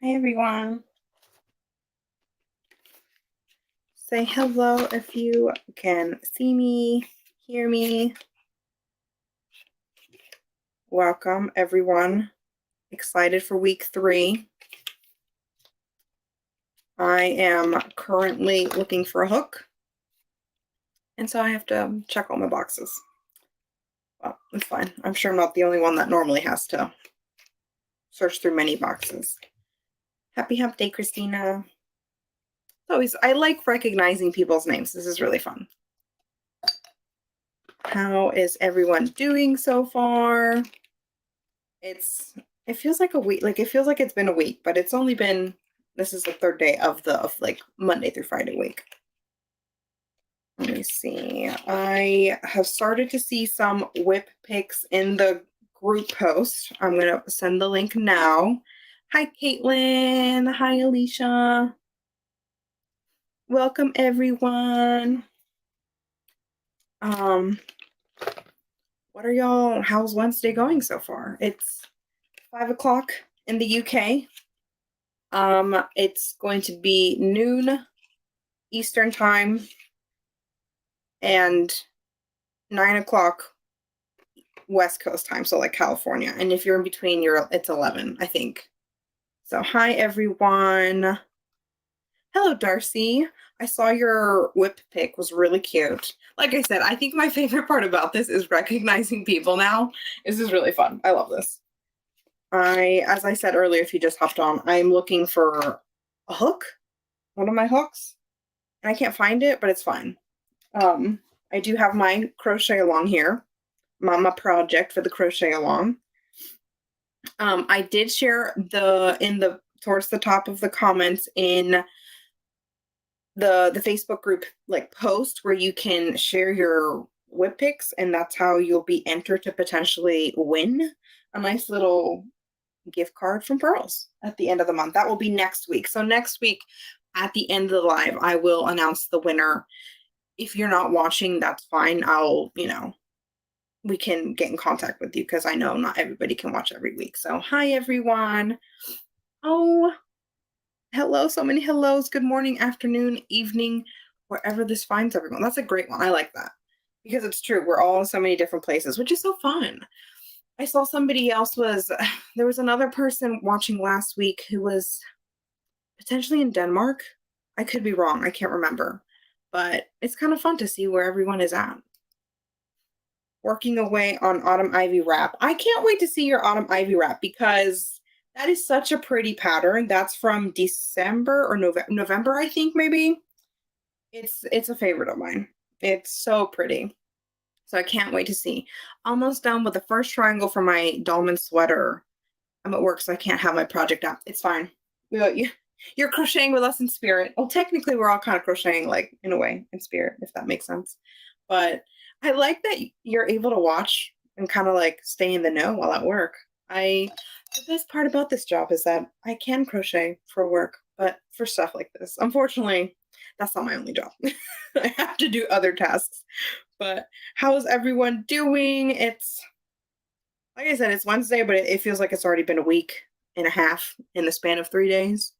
Hey everyone. Say hello if you can see me, hear me. Welcome everyone. Excited for week 3. I am currently looking for a hook. And so I have to check all my boxes. Well, it's fine. I'm sure I'm not the only one that normally has to search through many boxes. Happy Hump Day, Christina. I like recognizing people's names. This is really fun. How is everyone doing so far? It feels like a week. Like, it feels like it's been a week, but it's only been, this is the 3rd day of like Monday through Friday week. Let me see. I have started to see some WIP pics in the group post. I'm going to send the link now. Hi, Caitlin. Hi, Alicia. Welcome, everyone. What are y'all, how's Wednesday going so far? It's 5 o'clock in the UK. It's going to be noon Eastern time and 9 o'clock West Coast time, so like California. And if you're in between, it's 11, I think. So hi everyone. Hello, Darcy. I saw your WIP pic was really cute. Like I said, I think my favorite part about this is recognizing people now. This is really fun. I love this. As I said earlier, if you just hopped on, I'm looking for a hook, one of my hooks. And I can't find it, but it's fine. I do have my crochet along here, Mama project for the crochet along. I did share towards the top of the comments in the Facebook group like post where you can share your WIP pics, and that's how you'll be entered to potentially win a nice little gift card from Pearls at the end of the month. That will be next week. So next week at the end of the live, I will announce the winner. If you're not watching, that's fine. We can get in contact with you because I know not everybody can watch every week. So hi everyone. Oh, hello, so many hellos. Good morning, afternoon, evening, wherever this finds everyone. That's a great one. I like that because it's true. We're all in so many different places, which is so fun. I saw somebody else there was another person watching last week who was potentially in Denmark. I could be wrong. I can't remember, but it's kind of fun to see where everyone is at. Working away on Autumn Ivy wrap. I can't wait to see your Autumn Ivy wrap because that is such a pretty pattern. That's from December or November, I think maybe. It's a favorite of mine. It's so pretty. So I can't wait to see. Almost done with the first triangle for my Dolman sweater. I'm at work, so I can't have my project up. It's fine. You're crocheting with us in spirit. Well, technically, we're all kind of crocheting, like, in a way, in spirit, if that makes sense. But I like that you're able to watch and kind of, like, stay in the know while at work. The best part about this job is that I can crochet for work, but for stuff like this. Unfortunately, that's not my only job. I have to do other tasks. But how's everyone doing? It's, like I said, it's Wednesday, but it feels like it's already been a week and a half in the span of 3 days.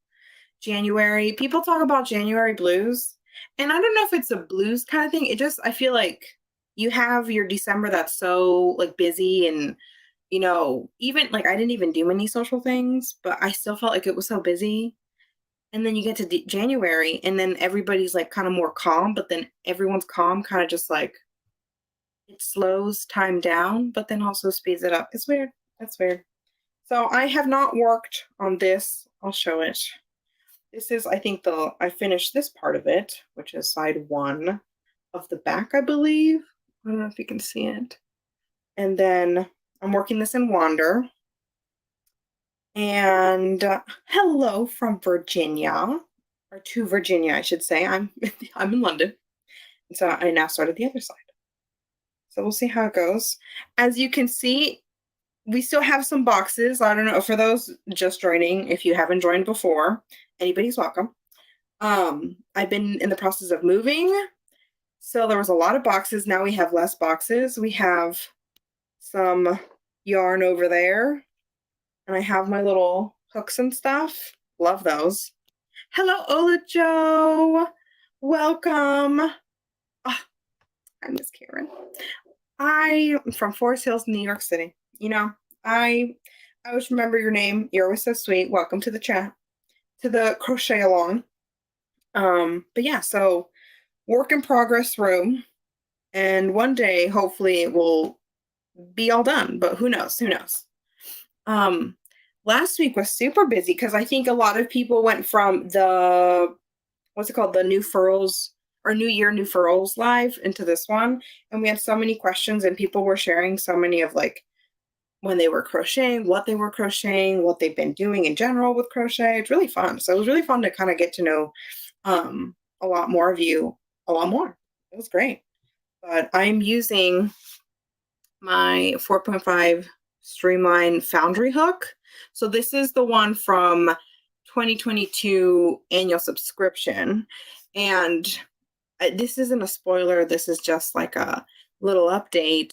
January, people talk about January blues, and I don't know if it's a blues kind of thing. I feel like you have your December that's so like busy, and even like I didn't even do many social things, but I still felt like it was so busy. And then you get to January, and then everybody's like kind of more calm, but then everyone's calm kind of just like it slows time down, but then also speeds it up. It's weird. That's weird. So I have not worked on this. I'll show it. This is, I think, I finished this part of it, which is side 1 of the back, I believe. I don't know if you can see it. And then I'm working this in Wander. And hello from Virginia, or to Virginia, I should say. I'm in London. So I now started the other side. So we'll see how it goes. As you can see, we still have some boxes. I don't know, for those just joining, if you haven't joined before, anybody's welcome. I've been in the process of moving. So there was a lot of boxes. Now we have less boxes. We have some yarn over there. And I have my little hooks and stuff. Love those. Hello, Ola Joe. Welcome. Oh, I miss Karen. I'm from Forest Hills, New York City. You know, I always remember your name. You're always so sweet. Welcome to the chat, to the crochet along. But yeah, so work in progress room. And one day, hopefully, it will be all done. But who knows? Who knows? Last week was super busy because I think a lot of people went from the what's it called, the New Furls or New Year New Furls live into this one, and we had so many questions and people were sharing so many of like when they were crocheting, what they were crocheting, what they've been doing in general with crochet. It's really fun. So it was really fun to kind of get to know a lot more of you, a lot more. It was great. But I'm using my 4.5 Streamline Foundry hook. So this is the one from 2022 annual subscription. And this isn't a spoiler. This is just like a little update,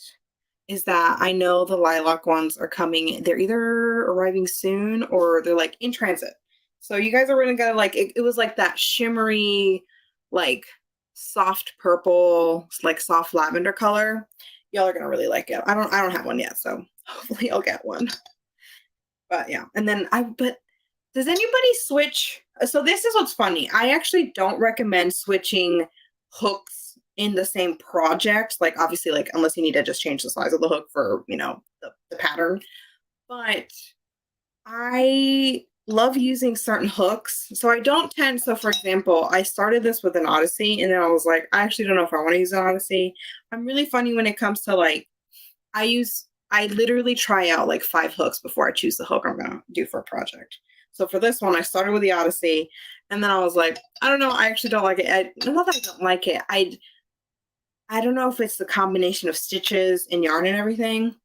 is that I know the lilac ones are coming. They're either arriving soon or they're like in transit. So you guys are really gonna like, it was like that shimmery, like soft purple, like soft lavender color. Y'all are gonna really like it. I don't have one yet, so hopefully I'll get one. But yeah, and then but does anybody switch? So this is what's funny. I actually don't recommend switching hooks in the same project. Like obviously, like unless you need to just change the size of the hook for, you know, the pattern. But I love using certain hooks. So I don't tend, so for example, I started this with an Odyssey and then I was like, I actually don't know if I want to use an Odyssey. I'm really funny when it comes to like, I literally try out like 5 hooks before I choose the hook I'm going to do for a project. So for this one, I started with the Odyssey and then I was like, I don't know, I actually don't like it. Not that I don't like it. I don't know if it's the combination of stitches and yarn and everything,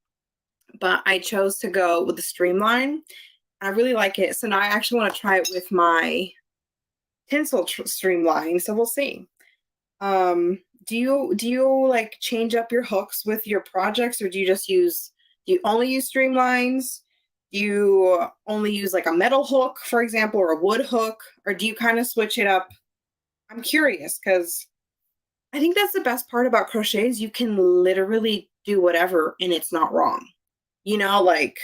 but I chose to go with the Streamline. I really like it. So now I actually want to try it with my tinsel Streamline. So we'll see. Do you like change up your hooks with your projects, or do you only use Streamlines? Do you only use like a metal hook, for example, or a wood hook, or do you kind of switch it up? I'm curious because I think that's the best part about crochet is you can literally do whatever and it's not wrong. You know, like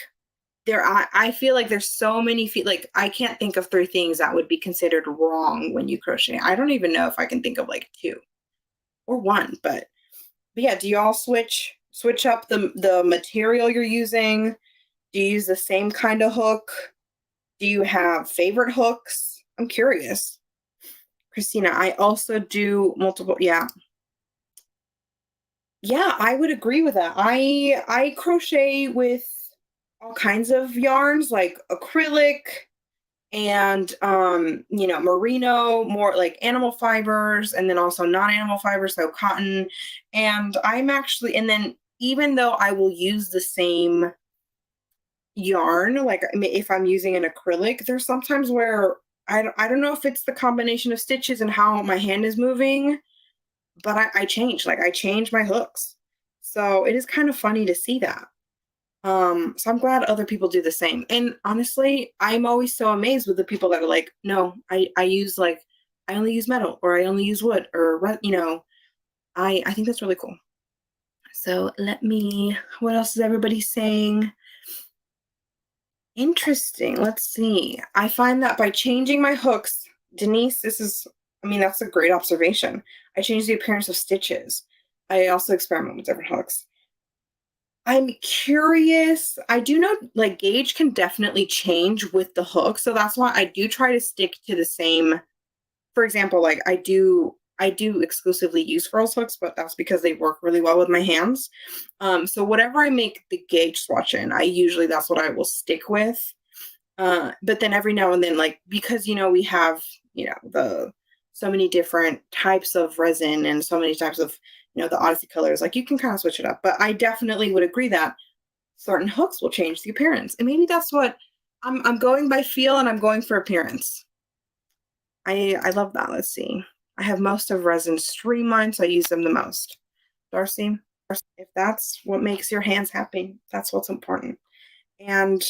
I feel like there's so many feet, like I can't think of 3 things that would be considered wrong when you crochet. I don't even know if I can think of like 2 or 1, but yeah, do y'all switch up the material you're using? Do you use the same kind of hook? Do you have favorite hooks? I'm curious. Christina, I also do multiple, yeah. Yeah, I would agree with that. I crochet with all kinds of yarns like acrylic and you know, merino, more like animal fibers, and then also non-animal fibers, so cotton. And I'm actually, and then even though I will use the same yarn, like I mean, if I'm using an acrylic, there's sometimes where I don't know if it's the combination of stitches and how my hand is moving, but I change my hooks. So it is kind of funny to see that. So I'm glad other people do the same. And honestly, I'm always so amazed with the people that are like, no, I only use metal, or I only use wood, or, you know, I think that's really cool. So what else is everybody saying? Interesting. Let's see. I find that by changing my hooks, Denise, that's a great observation. I change the appearance of stitches. I also experiment with different hooks. I'm curious. I do know like gauge can definitely change with the hook. So that's why I do try to stick to the same. For example, like I do exclusively use furls hooks, but that's because they work really well with my hands. So whatever I make the gauge swatch in, that's what I will stick with. But then every now and then, like, because, you know, we have, you know, so many different types of resin and so many types of, you know, the Odyssey colors, like you can kind of switch it up. But I definitely would agree that certain hooks will change the appearance. And maybe that's what I'm going by feel, and I'm going for appearance. I love that. Let's see. I have most of resin Streamline, so I use them the most. Darcy, if that's what makes your hands happy, that's what's important. And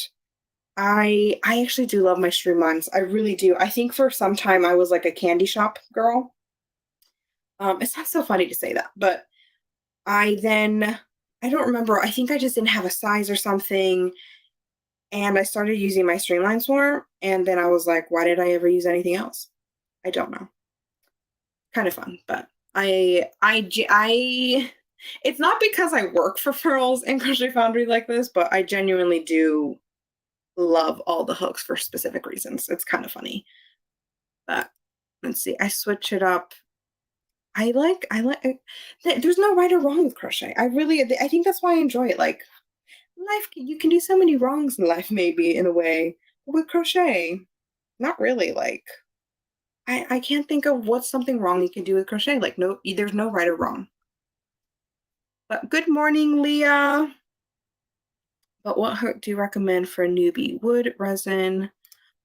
I actually do love my streamlines. I really do. I think for some time I was like a candy shop girl. It's not so funny to say that, but I don't remember. I think I just didn't have a size or something, and I started using my streamlines more. And then I was like, why did I ever use anything else? I don't know. Kind of fun, but I it's not because I work for Pearls and Crochet Foundry like this, but I genuinely do love all the hooks for specific reasons. It's kind of funny. But let's see. I switch it up. There's no right or wrong with crochet. I think that's why I enjoy it. Like life, you can do so many wrongs in life, maybe in a way. But with crochet, not really. Like I can't think of what's something wrong you can do with crochet. Like no, there's no right or wrong. But good morning, Leah. But what hook do you recommend for a newbie? Wood, resin?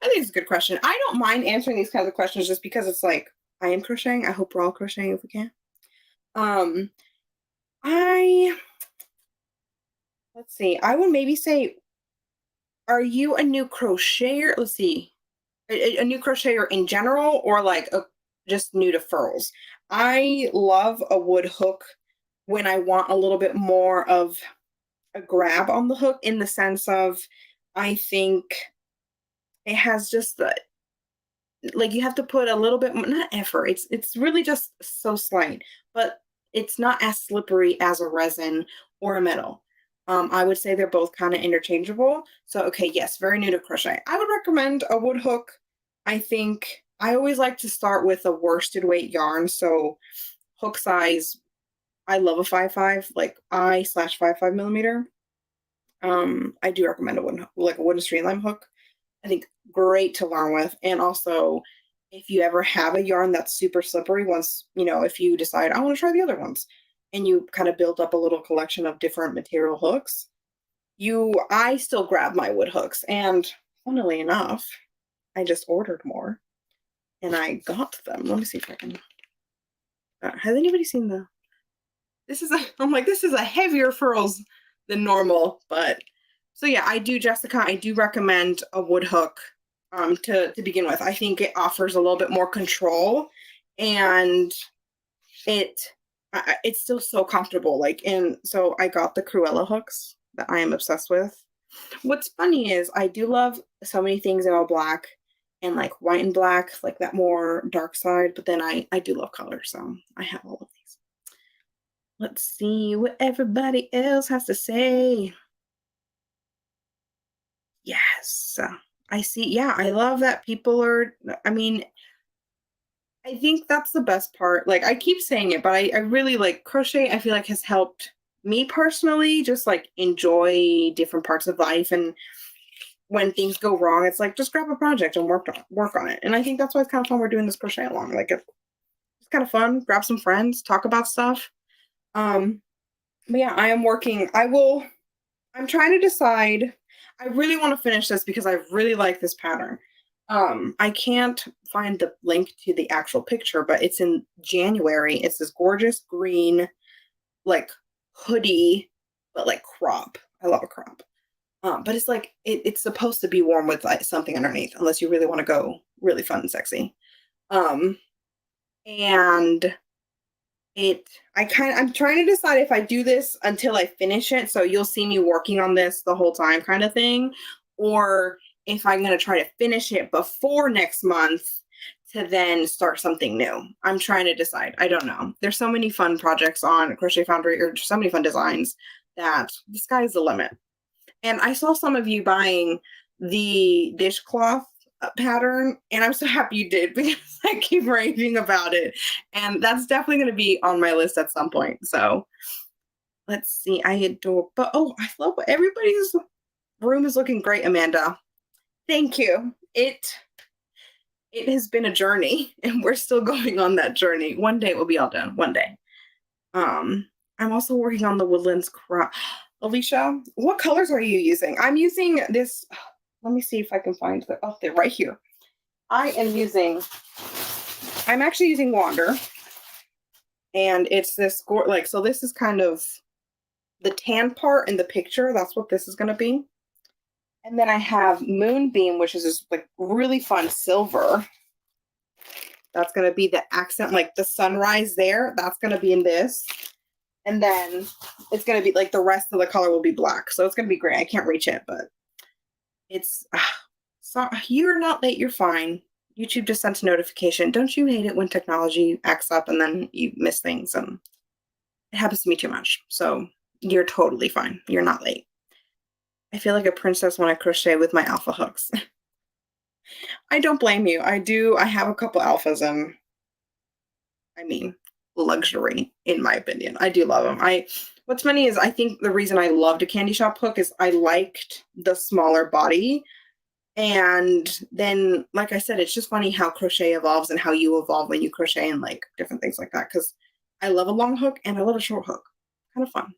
I think it's a good question. I don't mind answering these kinds of questions just because it's like I am crocheting. I hope we're all crocheting if we can. Let's see. I would maybe say, are you a new crocheter? Let's see. A new crocheter in general, or like just new to furls? I love a wood hook when I want a little bit more of a grab on the hook, in the sense of I think it has just the, like, you have to put a little bit, not effort, it's really just so slight, but it's not as slippery as a resin or a metal. I would say they're both kind of interchangeable. So okay, yes, very new to crochet. I would recommend a wood hook. I think I always like to start with a worsted weight yarn. So hook size, I love a 5.5, like I/5.5 millimeter. I do recommend a wooden, like a wooden streamline hook. I think great to learn with. And also, if you ever have a yarn that's super slippery, once, if you decide, I want to try the other ones, and you kind of build up a little collection of different material hooks, I still grab my wood hooks. And funnily enough, I just ordered more and I got them. Let me see if I can. Has anybody seen I'm like, this is a heavier furls than normal, but so yeah, I do, Jessica, I do recommend a wood hook to begin with. I think it offers a little bit more control, and it's still so comfortable. And so I got the Cruella hooks that I am obsessed with. What's funny is I do love so many things in all black and like white and black, like that more dark side, but then I do love color, so I have all of these. Let's see what everybody else has to say. Yes, I see. Yeah, I love that people are, I mean, I think that's the best part. Like, I keep saying it, but I really like crochet. I feel like has helped me personally just like enjoy different parts of life. And when things go wrong, it's like just grab a project and work on it. And I think that's why it's kind of fun we're doing this crochet along. Like, it's kind of fun. Grab some friends, talk about stuff. But yeah, I'm trying to decide. I really want to finish this because I really like this pattern. I can't find the link to the actual picture, but it's in January. It's this gorgeous green, like hoodie, but like crop. I love a crop. But it's like it's supposed to be worn with like something underneath, unless you really want to go really fun and sexy. And I'm trying to decide if I do this until I finish it, so you'll see me working on this the whole time kind of thing, or if I'm going to try to finish it before next month to then start something new. I'm trying to decide. I don't know. There's so many fun projects on Crochet Foundry, or so many fun designs, that the sky's the limit. And I saw some of you buying the dishcloth pattern, and I'm so happy you did, because I keep raving about it, and that's definitely going to be on my list at some point. So let's see. I adore, but oh, I love everybody's room is looking great, Amanda. Thank you. It has been a journey, and we're still going on that journey. One day it will be all done. One day. I'm also working on the Woodlands crop. Alicia, what colors are you using? I'm using this. Let me see if I can find the, oh, they're right here. I'm actually using Wander, and it's this, like, so this is kind of the tan part in the picture. That's what this is going to be. And then I have Moonbeam, which is this like really fun silver. That's going to be the accent, like the sunrise there. That's going to be in this. And then it's going to be like the rest of the color will be black. So it's going to be great. I can't reach it, but it's, so you're not late. You're fine. YouTube just sent a notification. Don't you hate it when technology acts up and then you miss things? And it happens to me too much. So you're totally fine. You're not late. I feel like a princess when I crochet with my alpha hooks. I don't blame you. I have a couple alphas and I mean, luxury in my opinion. I do love them. What's funny is I think the reason I loved a candy shop hook is I liked the smaller body. And then, like I said, it's just funny how crochet evolves and how you evolve when you crochet and like different things like that. Because I love a long hook and I love a short hook. Kind of fun.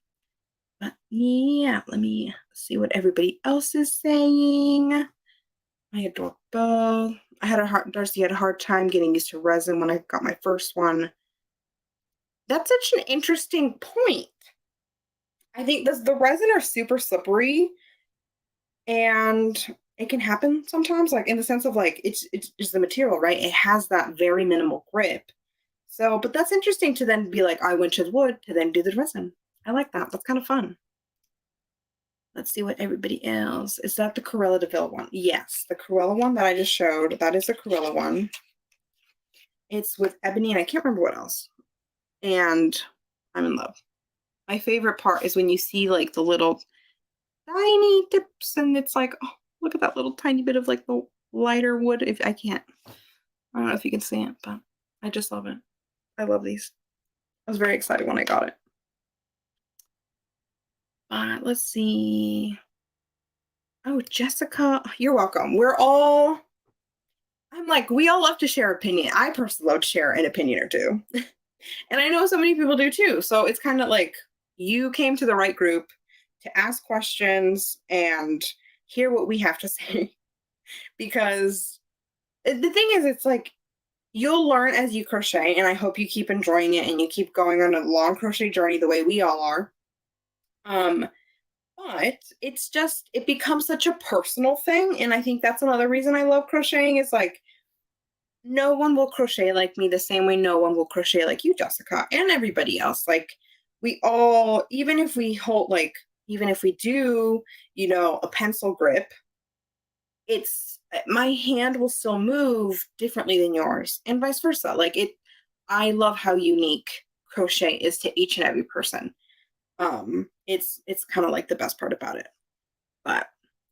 But yeah, let me see what everybody else is saying. I adore both. Darcy had a hard time getting used to resin when I got my first one. That's such an interesting point. I think the resin are super slippery and it can happen sometimes, like in the sense of like it's the material, right? It has that very minimal grip. So, but that's interesting to then be like, I went to the wood to then do the resin. I like that. That's kind of fun. Let's see what everybody else. Is that the Cruella de Vil one? Yes, the Cruella one that I just showed. That is the Cruella one. It's with ebony and I can't remember what else. And I'm in love. My favorite part is when you see like the little tiny tips and it's like, oh, look at that little tiny bit of like the lighter wood. If I don't know if you can see it, but I just love it. I love these. I was very excited when I got it. Let's see. Oh, Jessica, you're welcome. I'm like, we all love to share opinion. I personally love to share an opinion or two. And I know so many people do too. So it's kind of like you came to the right group to ask questions and hear what we have to say. Because the thing is, it's like you'll learn as you crochet, and I hope you keep enjoying it and you keep going on a long crochet journey the way we all are. But it's just, it becomes such a personal thing. And I think that's another reason I love crocheting is like, no one will crochet like me the same way no one will crochet like you, Jessica, and everybody else. Like we all, even if we do, a pencil grip, my hand will still move differently than yours and vice versa. Like I love how unique crochet is to each and every person. It's kind of like the best part about it. But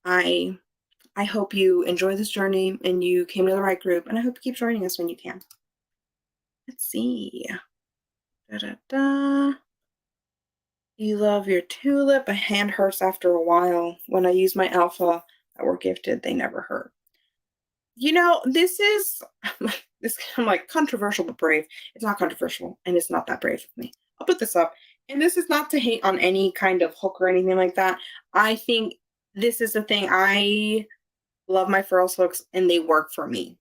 I hope you enjoy this journey and you came to the right group, and I hope you keep joining us when you can. Let's see. You love your tulip. A hand hurts after a while. When I use my alpha that were gifted, they never hurt. This is I'm like controversial but brave. It's not controversial and it's not that brave of me. I'll put this up. And this is not to hate on any kind of hook or anything like that. I think this is the thing. I love my furls hooks and they work for me.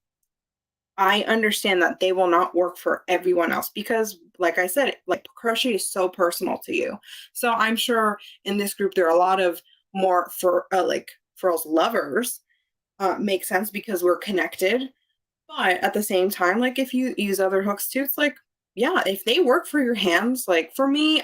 I understand that they will not work for everyone else because, like I said, like crochet is so personal to you. So I'm sure in this group there are a lot of more furls lovers. Makes sense because we're connected. But at the same time, like if you use other hooks too, it's like, yeah, if they work for your hands, like for me,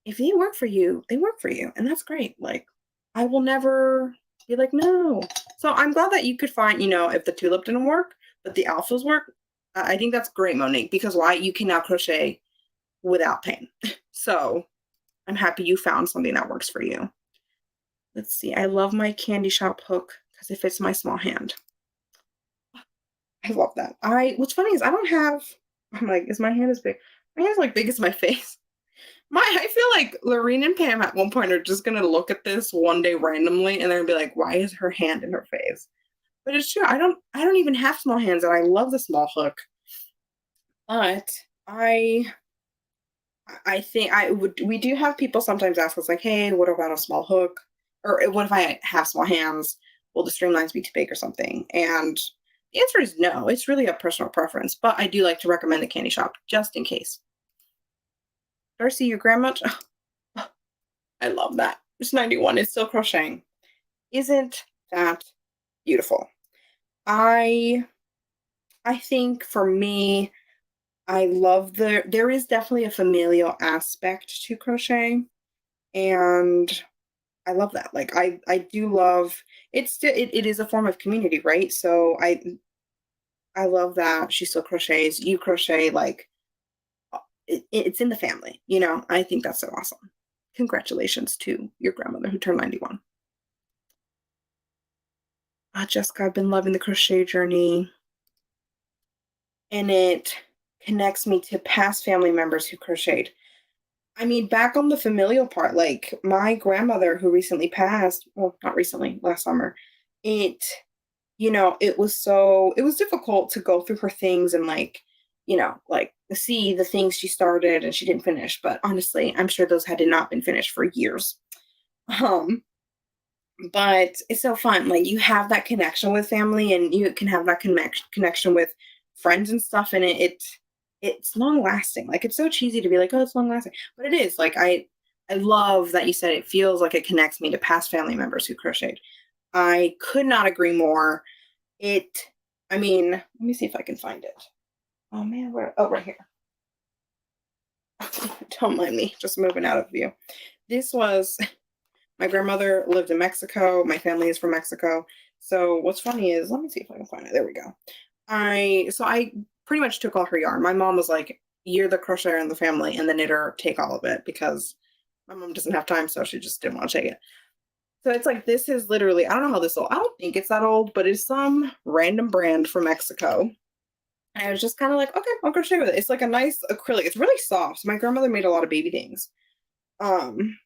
if they work for you, they work for you. And that's great. Like I will never be like, no. So I'm glad that you could find, if the tulip didn't work, but the alphas work. I think that's great, Monique, because you can now crochet without pain. So I'm happy you found something that works for you. Let's see. I love my candy shop hook because it fits my small hand. I love that. What's funny is I'm like, is my hand as big? My hand's like big as my face. I feel like Lorene and Pam at one point are just gonna look at this one day randomly and they're gonna be like, why is her hand in her face? But it's true. I don't even have small hands and I love the small hook. But I think we do have people sometimes ask us like, hey, what about a small hook? Or what if I have small hands? Will the streamlines be too big or something? And the answer is no. It's really a personal preference, but I do like to recommend the candy shop just in case. Darcy, your grandma? Oh, I love that. It's 91. It's still crocheting. Isn't that beautiful? I think for me, I love there is definitely a familial aspect to crochet, and I love that. Like I do love it's still it is a form of community, right? So I love that she still crochets, you crochet, like it's in the family, you know. I think that's so awesome. Congratulations to your grandmother who turned 91. Jessica, I've been loving the crochet journey, and it connects me to past family members who crocheted. I mean, back on the familial part, like my grandmother who recently passed, well, not recently, last summer, it, it was difficult to go through her things and like, like see the things she started and she didn't finish. But honestly, I'm sure those had not been finished for years. Um, but it's so fun. Like you have that connection with family and you can have that connection with friends and stuff. And it's long lasting. Like it's so cheesy to be like, oh, it's long lasting, but it is. Like I love that you said it feels like it connects me to past family members who crocheted. I could not agree more. It, I mean, let me see if I can find it. Oh man, where? Oh, right here. Don't mind me, just moving out of view. This was my grandmother lived in Mexico. My family is from Mexico. So what's funny is, let me see if I can find it. There we go. I pretty much took all her yarn. My mom was like, "You're the crocheter in the family, and the knitter, take all of it," because my mom doesn't have time, so she just didn't want to take it. So it's like this is literally, I don't know how this old. I don't think it's that old, but it's some random brand from Mexico. And I was just kind of like, okay, I'll crochet with it. It's like a nice acrylic. It's really soft. My grandmother made a lot of baby things. Um,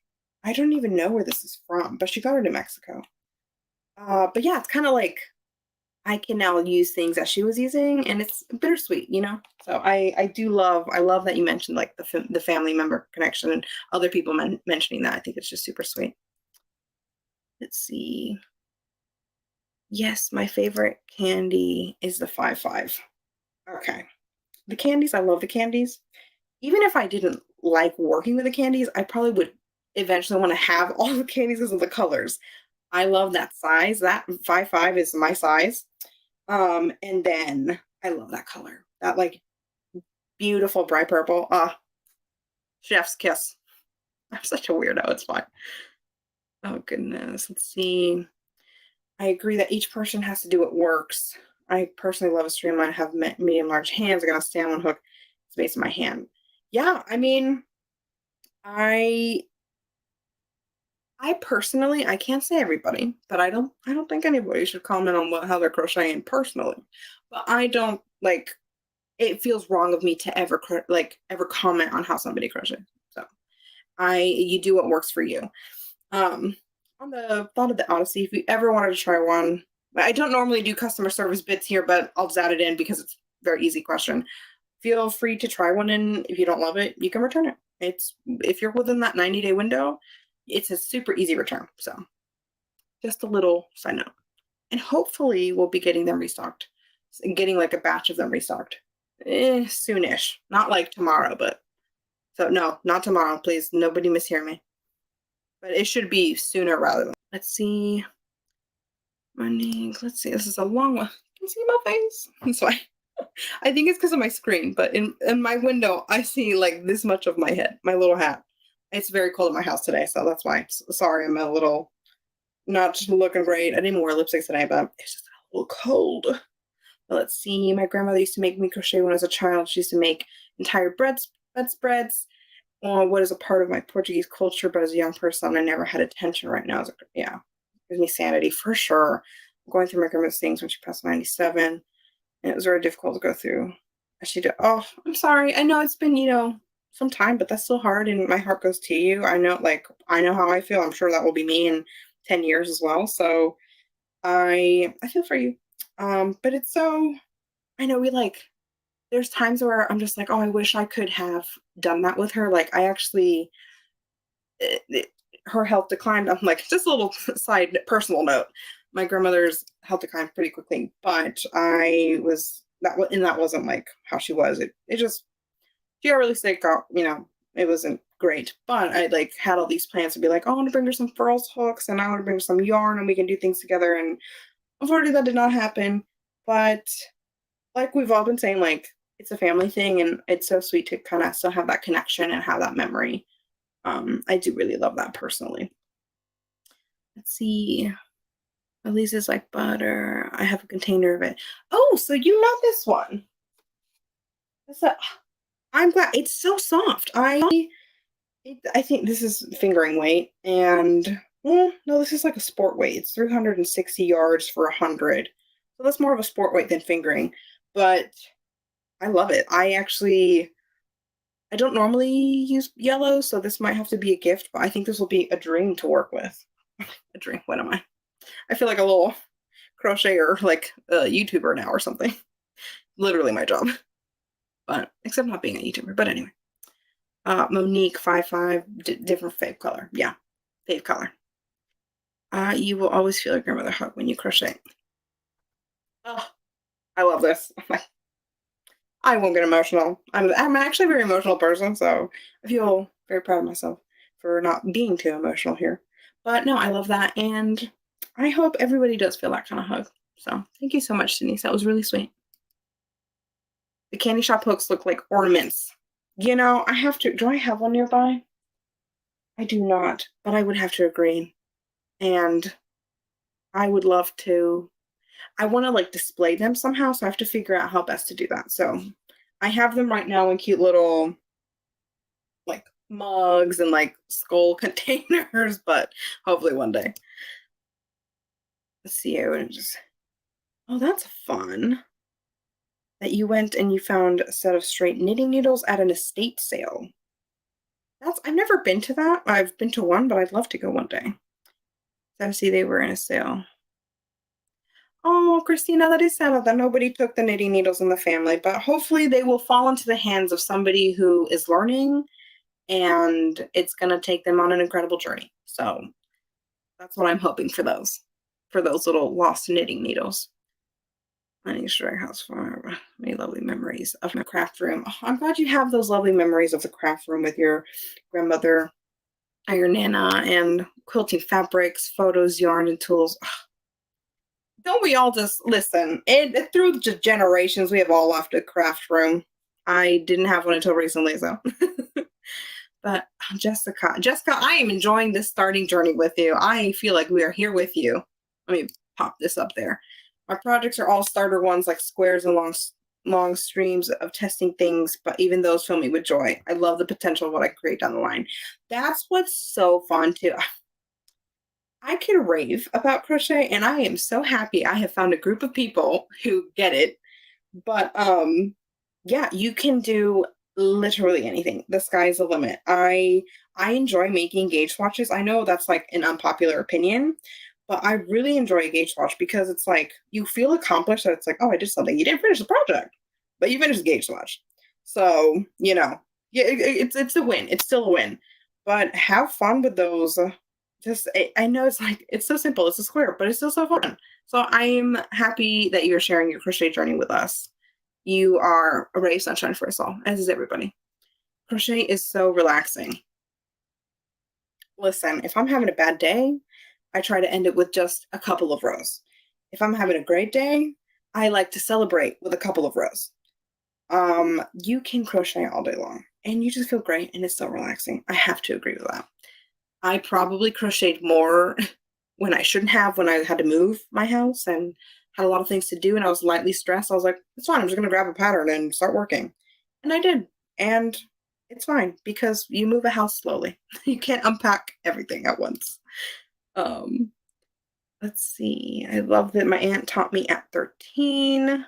I don't even know where this is from, but she got it in Mexico. But yeah, it's kind of like I can now use things that she was using, and it's bittersweet, you know. So I love that you mentioned like the family member connection and other people mentioning that. I think it's just super sweet. Let's see. Yes, my favorite candy is the 5-5. Okay, the candies. I love the candies. Even if I didn't like working with the candies, I probably would eventually want to have all the candies because of the colors. I love that size. That 5-5 is my size. And then I love that color. That like beautiful bright purple. Chef's kiss. I'm such a weirdo. It's fine. Oh goodness. Let's see. I agree that each person has to do what works. I personally love a streamline. I have medium large hands. I gotta stay on one hook. It's based on my hand. Yeah, I mean, I I personally, I can't say everybody, but I don't think anybody should comment on how they're crocheting personally. But I don't like it feels wrong of me to ever comment on how somebody crochets. So you do what works for you. Um on the thought of the Odyssey, if you ever wanted to try one, I don't normally do customer service bits here, but I'll just add it in because it's a very easy question. Feel free to try one, and if you don't love it, you can return it. It's if you're within that 90-day window, it's a super easy return. So just a little side note. And hopefully we'll be getting them restocked. Getting like a batch of them restocked. Soonish. Not like tomorrow, but so no, not tomorrow, please. Nobody mishear me. But it should be sooner rather than. Let's see. Running. Let's see. This is a long one. You can see my face. That's why. I think it's because of my screen, but in my window, I see like this much of my head, my little hat. It's very cold in my house today, so that's why. Sorry, I'm a little not looking great. I didn't even wear lipstick today, but it's just a little cold. But let's see. My grandmother used to make me crochet when I was a child. She used to make entire bedspreads. What is a part of my Portuguese culture, but as a young person, I never had attention. Right now, yeah, gives me sanity for sure. I'm going through my grandmother's things when she passed 97, and it was very difficult to go through. She did. Oh, I'm sorry. I know it's been some time, but that's still hard, and my heart goes to you. I know how I feel. I'm sure that will be me in 10 years as well. So I feel for you. But it's so I know there's times where I'm just like, oh, I wish I could have done that with her. Like I actually her health declined. I'm like, just a little side personal note. My grandmother's health declined pretty quickly, but that wasn't like how she was. It just she got really sick. It wasn't great. But I like had all these plans to be like, oh, I want to bring her some furls hooks and I want to bring her some yarn and we can do things together. And unfortunately that did not happen. But like we've all been saying, like it's a family thing and it's so sweet to kind of still have that connection and have that memory. I do really love that personally. Let's see. Elisa's like butter. I have a container of it. Oh, so you know this one. I'm glad it's so soft. I think this is fingering weight, and well, no, this is like a sport weight. It's 360 yards for 100. So that's more of a sport weight than fingering, but I love it. I don't normally use yellow, so this might have to be a gift, but I think this will be a dream to work with. A dream. What am I? I feel like a little crocheter, like a YouTuber now or something. Literally my job. But except not being a YouTuber. But anyway. Monique 55, different fave color. Yeah, fave color. You will always feel your grandmother hug when you crochet. Oh, I love this. I won't get emotional. I'm actually a very emotional person, so I feel very proud of myself for not being too emotional here. But no, I love that, and I hope everybody does feel that kind of hug. So thank you so much, Denise. That was really sweet. The candy shop hooks look like ornaments. You know, I have to. Do I have one nearby? I do not, but I would have to agree. And I would love to. I want to like display them somehow, so I have to figure out how best to do that. So I have them right now in cute little like mugs and like skull containers, but hopefully one day. Let's see. I would just. Oh, that's fun. That you went and you found a set of straight knitting needles at an estate sale. I've never been to that. I've been to one, but I'd love to go one day. So I see they were in a sale. Oh, Christina, that is sad that nobody took the knitting needles in the family, but hopefully they will fall into the hands of somebody who is learning and it's going to take them on an incredible journey. So that's what I'm hoping for those little lost knitting needles. I need to show your house for many lovely memories of my craft room. Oh, I'm glad you have those lovely memories of the craft room with your grandmother or your nana and quilting fabrics, photos, yarn, and tools. Oh, don't we all just listen? Through the generations, we have all left a craft room. I didn't have one until recently, so. But Jessica, I am enjoying this starting journey with you. I feel like we are here with you. Let me pop this up there. My projects are all starter ones like squares and long streams of testing things, but even those fill me with joy. I love the potential of what I create down the line. That's what's so fun too. I can rave about crochet and I am so happy I have found a group of people who get it. But yeah, you can do literally anything. The sky's the limit. I enjoy making gauge swatches. I know that's like an unpopular opinion, but I really enjoy a gauge swatch because it's like you feel accomplished that it's like, oh, I did something. You didn't finish the project, but you finished the gauge swatch. So, you know, yeah, it's a win. It's still a win. But have fun with those. I know it's like it's so simple. It's a square, but it's still so fun. So I'm happy that you're sharing your crochet journey with us. You are a ray of sunshine for us all, as is everybody. Crochet is so relaxing. Listen, if I'm having a bad day, I try to end it with just a couple of rows. If I'm having a great day, I like to celebrate with a couple of rows. You can crochet all day long and you just feel great and it's so relaxing. I have to agree with that. I probably crocheted more when I shouldn't have, when I had to move my house and had a lot of things to do and I was lightly stressed. I was like, it's fine. I'm just going to grab a pattern and start working. And I did. And it's fine because you move a house slowly. You can't unpack everything at once. Let's see. I love that my aunt taught me at 13.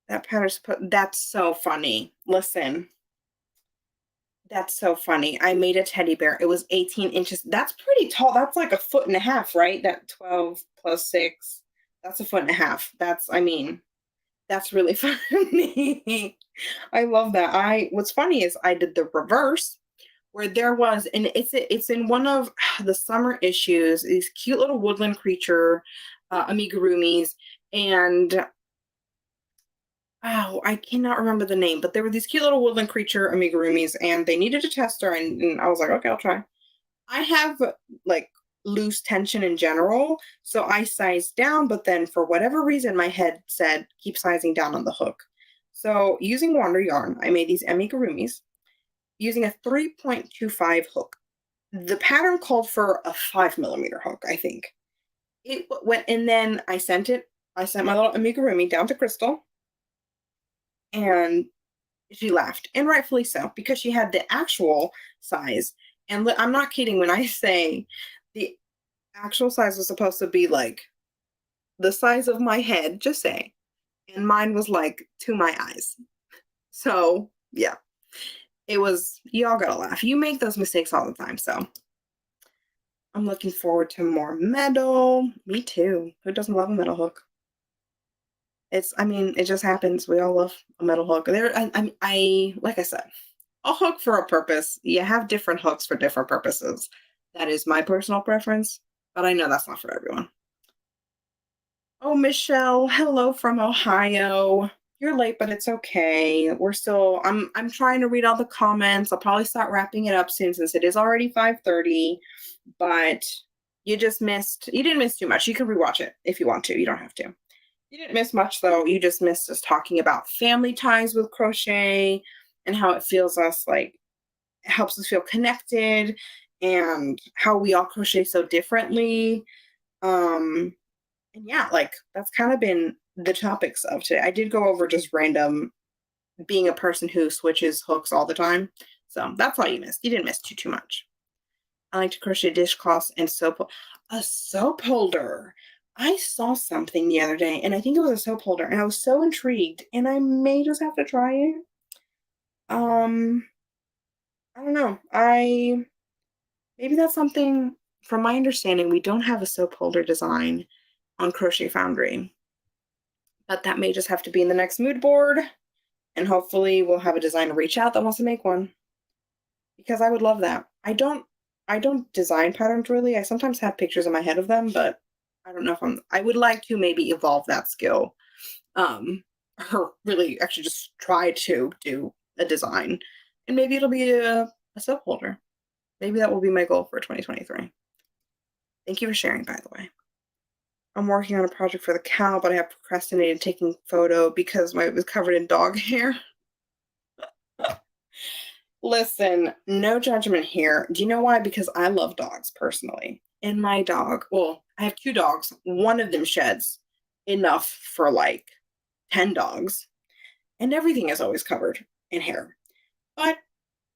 That pattern's that's so funny. Listen. That's so funny. I made a teddy bear. It was 18 inches. That's pretty tall. That's like 1.5 feet, right? That 12 plus 6. That's 1.5 feet. That's really funny. I love that. What's funny is I did the reverse where there was, and it's in one of the summer issues, these cute little woodland creature amigurumis, and Oh, I cannot remember the name, but there were these cute little woodland creature amigurumis, and they needed a tester, and I was like, okay, I'll try. I have like loose tension in general, so I sized down, but then for whatever reason, my head said keep sizing down on the hook. So using Wander Yarn, I made these amigurumis using a 3.25 hook. The pattern called for a 5mm hook, I think. It went, and then I sent my little amigurumi down to Crystal, and she laughed, and rightfully so, because she had the actual size. And I'm not kidding when I say the actual size was supposed to be like the size of my head, just say, and mine was like to my eyes. So yeah, it was, y'all gotta laugh. You make those mistakes all the time, so I'm looking forward to more metal. Me too. Who doesn't love a metal hook? I mean, it just happens. We all love a metal hook. Like I said, a hook for a purpose. You have different hooks for different purposes. That is my personal preference, but I know that's not for everyone. Oh, Michelle, hello from Ohio. You're late, but it's okay. I'm trying to read all the comments. I'll probably start wrapping it up soon since it is already 5:30, but you didn't miss too much. You can rewatch it if you want to. You don't have to. You didn't miss much though. You just missed us talking about family ties with crochet and how it helps us feel connected and how we all crochet so differently. And yeah, like that's kind of been the topics of today. I did go over just random being a person who switches hooks all the time. So that's all you missed. You didn't miss too much. I like to crochet dishcloths and a soap holder. I saw something the other day, and I think it was a soap holder, and I was so intrigued, and I may just have to try it. I don't know. Maybe that's something, from my understanding, we don't have a soap holder design on Crochet Foundry, but that may just have to be in the next mood board, and hopefully we'll have a designer reach out that wants to make one, because I would love that. I don't design patterns really. I sometimes have pictures in my head of them, but I don't know if I would like to maybe evolve that skill, or really actually just try to do a design, and maybe it'll be a soap holder. Maybe that will be my goal for 2023. Thank you for sharing, by the way. I'm working on a project for the cow, but I have procrastinated taking photo because it was covered in dog hair. Listen, no judgment here. Do you know why? Because I love dogs personally. And my dog, well, I have 2 dogs. One of them sheds enough for like 10 dogs, and everything is always covered in hair. But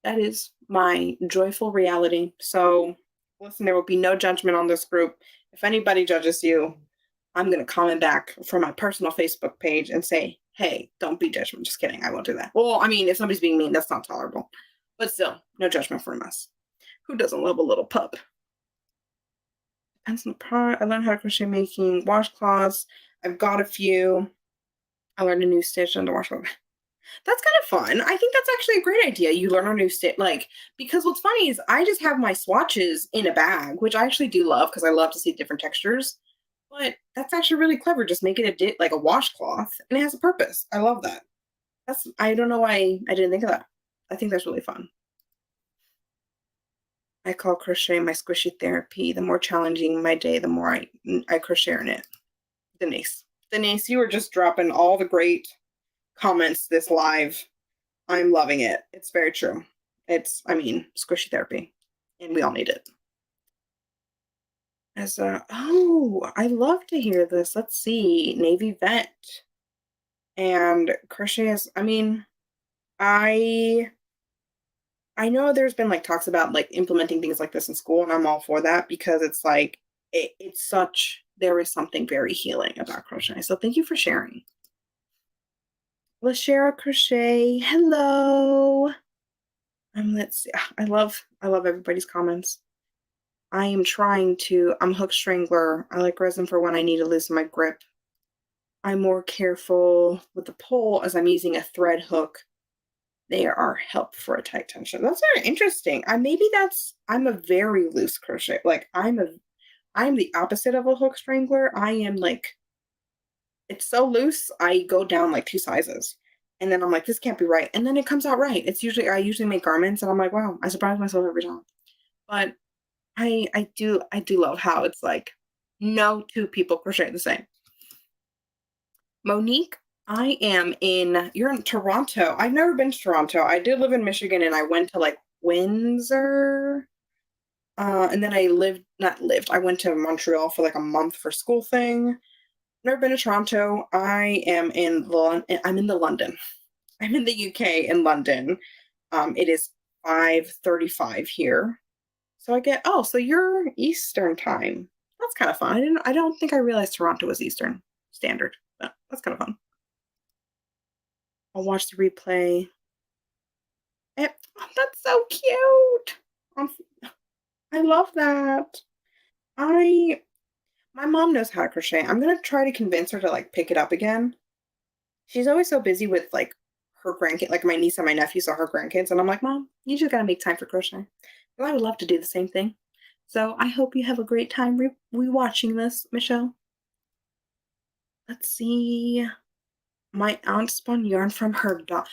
that is my joyful reality. So listen, there will be no judgment on this group. If anybody judges you, I'm going to comment back from my personal Facebook page and say, hey, don't be judgmental. Just kidding. I won't do that. Well, I mean, if somebody's being mean, that's not tolerable. But still, no judgment from us. Who doesn't love a little pup? Depends on the part. I learned how to crochet making washcloths. I've got a few. I learned a new stitch on the washcloth. That's kind of fun. I think that's actually a great idea. You learn a new stitch, because what's funny is I just have my swatches in a bag, which I actually do love because I love to see different textures. But that's actually really clever. Just make it like a washcloth, and it has a purpose. I love that. I don't know why I didn't think of that. I think that's really fun. I call crochet my squishy therapy. The more challenging my day, the more I crochet in it. Denise, you were just dropping all the great comments this live. I'm loving it. It's very true. Squishy therapy, and we all need it. I love to hear this. Let's see, Navy vet and crochet is. I know there's been talks about implementing things like this in school, and I'm all for that because it's there is something very healing about crochet. So thank you for sharing. Lashara Crochet, hello. Let's see. I love everybody's comments. I'm hook strangler. I like resin for when I need to loosen my grip. I'm more careful with the pole as I'm using a thread hook. They are help for a tight tension. That's very interesting. I'm a very loose crochet. I'm the opposite of a hook strangler. I am it's so loose, I go down 2 sizes. And then I'm like, this can't be right. And then it comes out right. I usually make garments and I'm like, wow, I surprise myself every time. But I do love how it's like no two people crochet the same. Monique, you're in Toronto. I've never been to Toronto. I did live in Michigan and I went to like Windsor. And then I went to Montreal for like a month for school thing. Never been to Toronto. I'm in the London. I'm in the UK in London. It is 5:35 here. So you're Eastern time. That's kind of fun. I don't think I realized Toronto was Eastern Standard, but that's kind of fun. I'll watch the replay. That's so cute. I love that. My mom knows how to crochet. I'm gonna try to convince her to like pick it up again. She's always so busy with like her grandkids, like my niece and my nephews are her grandkids, and I'm like, Mom, you just gotta make time for crochet. Well, I would love to do the same thing. So I hope you have a great time rewatching this, Michelle. Let's see. My aunt spun yarn from her dog.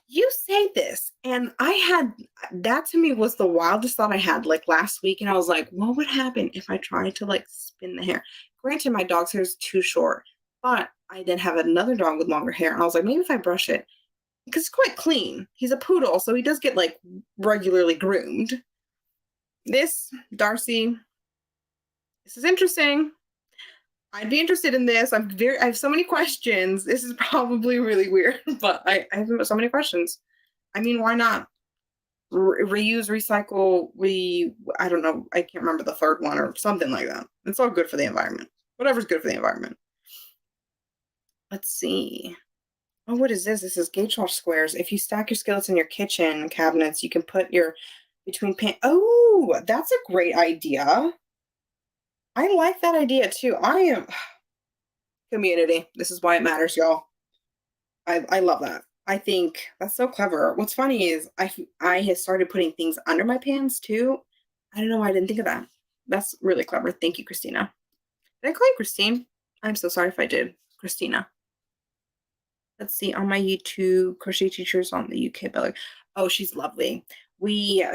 You say this, and that to me was the wildest thought I had like last week, and I was like, what would happen if I tried to like spin the hair? Granted, my dog's hair is too short, but I then have another dog with longer hair, and I was like, maybe if I brush it, because it's quite clean. He's a poodle, so he does get like regularly groomed. Darcy, this is interesting. I'd be interested in this. I have so many questions. This is probably really weird, but I have so many questions. I mean, why not? Reuse, recycle, I don't know. I can't remember the third one or something like that. It's all good for the environment. Whatever's good for the environment. Let's see. Oh, what is this? This is gauge wash squares. If you stack your skillets in your kitchen cabinets, you can put your between pan. Oh, that's a great idea. I like that idea too. I am community. This is why it matters, y'all. I love that. I think that's so clever. What's funny is I have started putting things under my pans too. I don't know why I didn't think of that. That's really clever. Thank you, Christina. Did I call you Christine? I'm so sorry if I did, Christina. Let's see, on my YouTube, crochet teachers on the UK belly. Oh, she's lovely.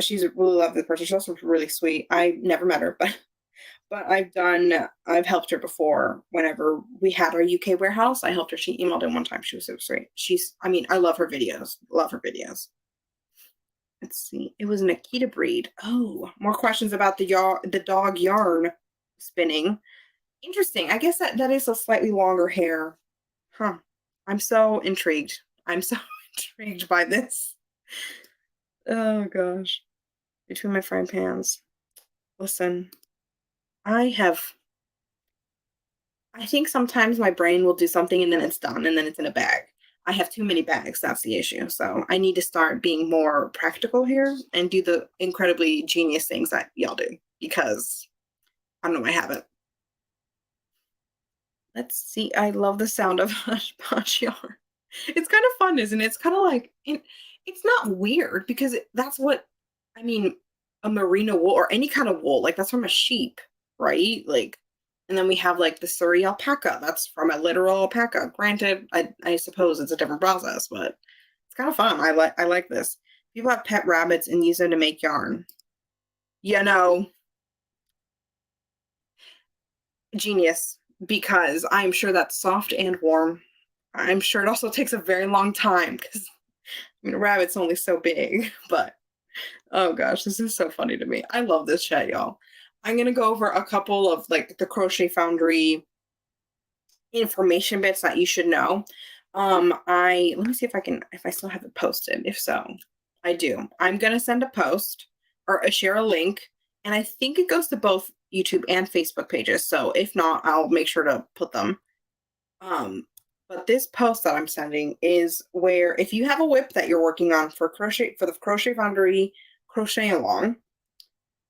She's a really lovely person. She's also really sweet. I never met her, but I've helped her before. Whenever we had our UK warehouse, I helped her. She emailed in one time. She was so sweet. I love her videos. Love her videos. Let's see. It was an Akita breed. Oh, more questions about the dog yarn spinning. Interesting. I guess that is a slightly longer hair. Huh. I'm so intrigued. I'm so intrigued by this. Oh gosh. Between my frying pans. Listen, I think sometimes my brain will do something and then it's done and then it's in a bag. I have too many bags. That's the issue. So I need to start being more practical here and do the incredibly genius things that y'all do because I don't know, I haven't. Let's see. I love the sound of hodgepodge yarn. It's kind of fun, isn't it? It's kind of like, it's not weird because that's what, I mean, a merino wool or any kind of wool, like that's from a sheep, right? Like, and then we have like the Surrey alpaca. That's from a literal alpaca. Granted, I suppose it's a different process, but it's kind of fun. I like this. People have pet rabbits and use them to make yarn. Genius, because I'm sure that's soft and warm. I'm sure it also takes a very long time because a rabbit's only so big, but oh gosh, this is so funny to me. I love this chat, y'all. I'm gonna go over a couple of like the Crochet Foundry information bits that you should know. Let me see if I still have it posted. If so, I do. I'm gonna send a post or share a link, and I think it goes to both YouTube and Facebook pages. So if not, I'll make sure to put them. But this post that I'm sending is where if you have a WIP that you're working on for the Crochet Foundry crochet along,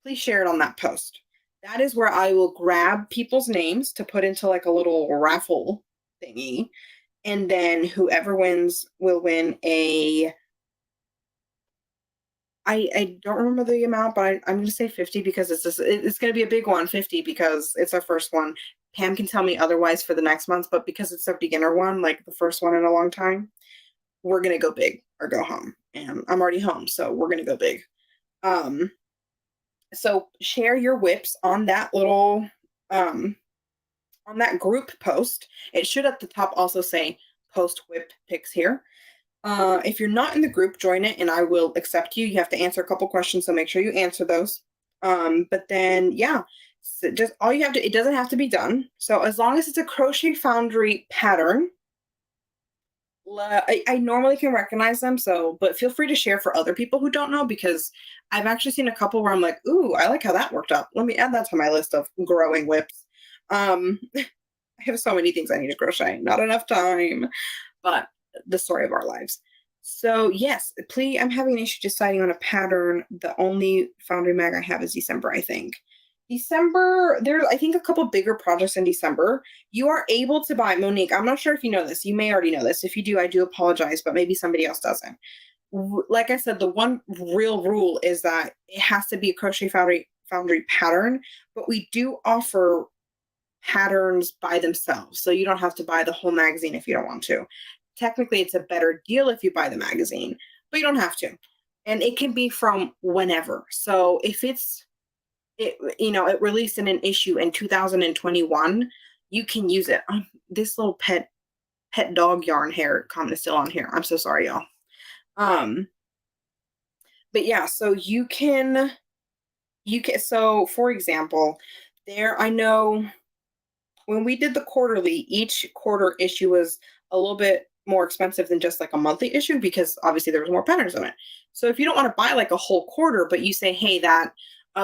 please share it on that post. That is where I will grab people's names to put into like a little raffle thingy. And then whoever wins will win I don't remember the amount, but I'm going to say 50 because it's going to be a big one, 50, because it's our first one. Pam can tell me otherwise for the next month, but because it's a beginner one, like the first one in a long time, we're going to go big or go home. And I'm already home, so we're going to go big. So share your WIPs on that little, on that group post. It should at the top also say post WIP pics here. If you're not in the group, join it and I will accept you. You have to answer a couple questions, so make sure you answer those. But then, yeah, so just all you have to, it doesn't have to be done. So as long as it's a Crochet Foundry pattern, I normally can recognize them. So, but feel free to share for other people who don't know, because I've actually seen a couple where I'm like, ooh, I like how that worked out. Let me add that to my list of growing WIPs. I have so many things I need to crochet, not enough time, but the story of our lives. So yes, please, I'm having an issue deciding on a pattern. The only Foundry mag I have is December, I think. December, there's I think a couple bigger projects in December. You are able to buy, Monique, I'm not sure if you know this. You may already know this. If you do, I do apologize, but maybe somebody else doesn't. Like I said, the one real rule is that it has to be a Crochet Foundry pattern, but we do offer patterns by themselves. So you don't have to buy the whole magazine if you don't want to. Technically, it's a better deal if you buy the magazine, but you don't have to. And it can be from whenever. So if it released in an issue in 2021, you can use it. This little pet dog yarn hair comment is still on here. I'm so sorry, y'all. But yeah, so you can, so for example, I know when we did the quarterly, each quarter issue was a little bit more expensive than just like a monthly issue, because obviously there was more patterns in it. So if you don't want to buy like a whole quarter, but you say, hey, that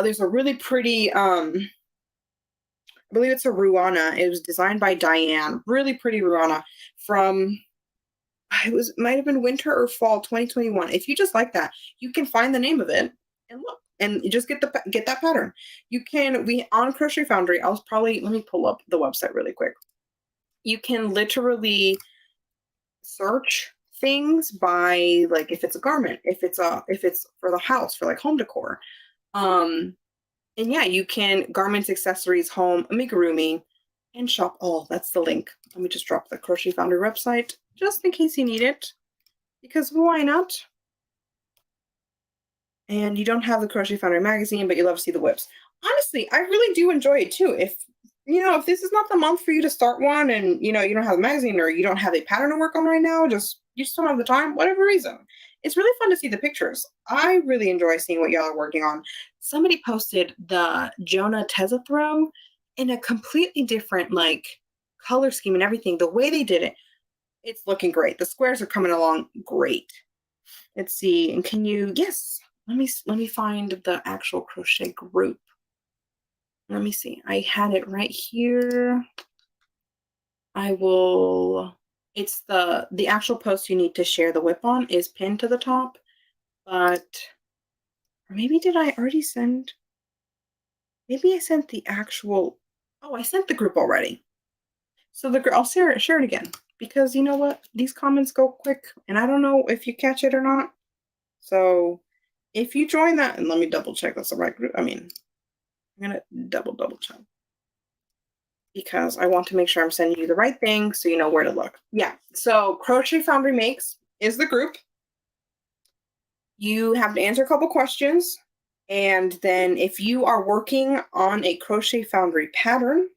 there's a really pretty, I believe it's a Ruana. It was designed by Diane. Really pretty Ruana from, might have been winter or fall 2021. If you just like that, you can find the name of it and look, and you just get that pattern. You can, on Crochet Foundry, let me pull up the website really quick. You can literally search things by, like, if it's a garment, if it's for the house, for like home decor. And yeah, you can garments, accessories, home, amigurumi, and shop. Oh, that's the link. Let me just drop the Crochet Foundry website just in case you need it, because why not? And you don't have the Crochet Foundry magazine, but you love to see the WIPs. Honestly, I really do enjoy it too. If this is not the month for you to start one, and you don't have a magazine, or you don't have a pattern to work on right now, you just don't have the time, whatever reason, it's really fun to see the pictures. I really enjoy seeing what y'all are working on. Somebody posted the Jonah Teza throw in a completely different like color scheme and everything. The way they did it, it's looking great. The squares are coming along great. Let's see. And can you, yes, let me find the actual crochet group. Let me see. I had it right here. It's the actual post you need to share the WIP on is pinned to the top, but maybe did I already send? Maybe I sent the actual, I sent the group already. So I'll share it again, because you know what? These comments go quick and I don't know if you catch it or not. So if you join that, and let me double check that's the right group. I'm gonna double check, because I want to make sure I'm sending you the right thing so you know where to look. Yeah, so Crochet Foundry Makes is the group. You have to answer a couple questions, and then if you are working on a Crochet Foundry pattern,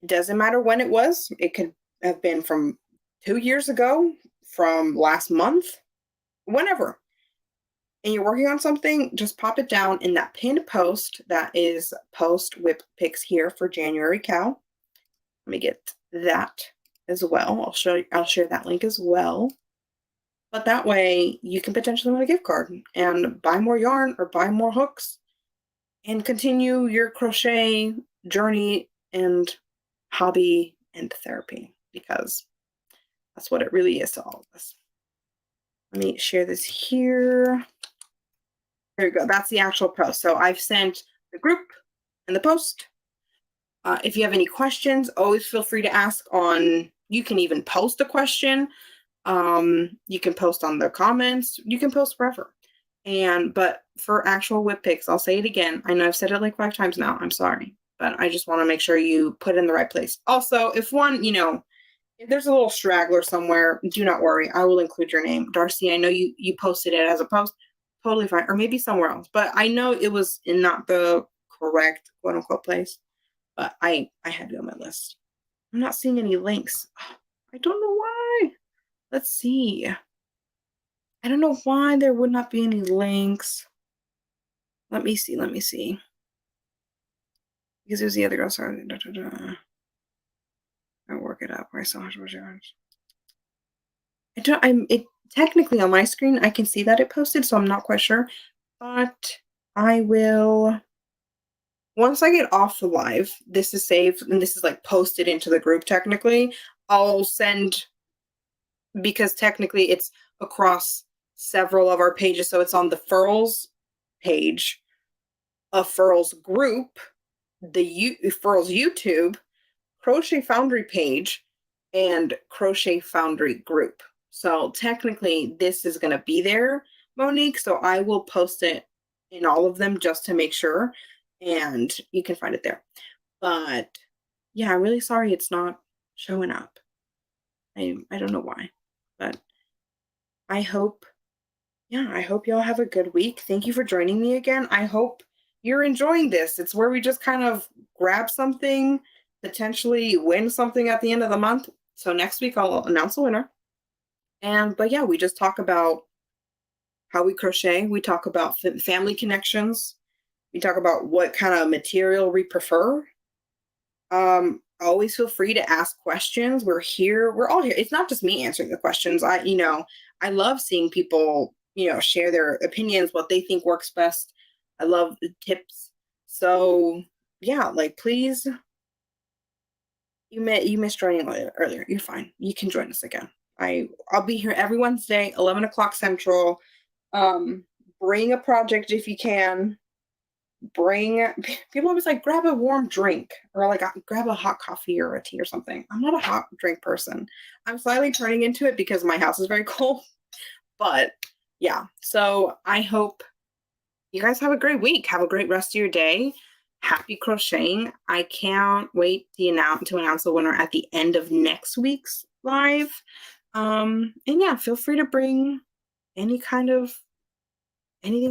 it doesn't matter when it was. It could have been from 2 years ago, from last month, whenever. And you're working on something, just pop it down in that pinned post that is post WIP pics here for January cow. Let me get that as well. I'll share that link as well. But that way you can potentially win a gift card and buy more yarn or buy more hooks and continue your crochet journey and hobby and therapy, because that's what it really is to all of us. Let me share this here. There you go. That's the actual post. So I've sent the group and the post. If you have any questions, always feel free to ask you can even post a question. You can post on the comments. You can post wherever. But for actual WIP pics, I'll say it again. I know I've said it like 5 times now. I'm sorry, but I just want to make sure you put it in the right place. Also, if If there's a little straggler somewhere, do not worry. I will include your name. Darcy, I know you posted it as a post. Totally fine. Or maybe somewhere else. But I know it was in not the correct quote unquote place. But I had it on my list. I'm not seeing any links. I don't know why. Let's see. I don't know why there would not be any links. Let me see. Because it was the other girl. Sorry. I'll work it up. Where I saw how much yours. It technically on my screen, I can see that it posted, so I'm not quite sure. But I will, once I get off the live, this is saved and this is like posted into the group technically. I'll send, because technically it's across several of our pages. So it's on the Furls page, a Furls group, the Furls YouTube, Crochet Foundry page, and Crochet Foundry group. So technically this is going to be there, Monique. So I will post it in all of them just to make sure, and you can find it there. But yeah, I'm really sorry it's not showing up. I don't know why, but I hope y'all have a good week. Thank you for joining me again. I hope you're enjoying this. It's where we just kind of grab something, potentially win something at the end of the month. So next week I'll announce a winner. But yeah, we just talk about how we crochet. We talk about family connections. We talk about what kind of material we prefer. Always feel free to ask questions. We're here. We're all here. It's not just me answering the questions. I love seeing people, share their opinions, what they think works best. I love the tips. So yeah, like please, you missed joining earlier. You're fine. You can join us again. I'll be here every Wednesday, 11 o'clock Central. Bring a project if you can. People always like grab a warm drink or like grab a hot coffee or a tea or something. I'm not a hot drink person. I'm slightly turning into it because my house is very cold. But yeah, so I hope you guys have a great week. Have a great rest of your day. Happy crocheting. I can't wait to announce the winner at the end of next week's live. And yeah, feel free to bring anything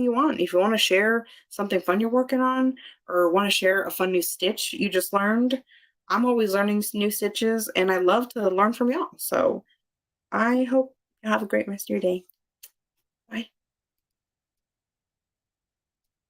you want. If you want to share something fun you're working on or want to share a fun new stitch you just learned, I'm always learning new stitches and I love to learn from y'all. So I hope you have a great rest of your day.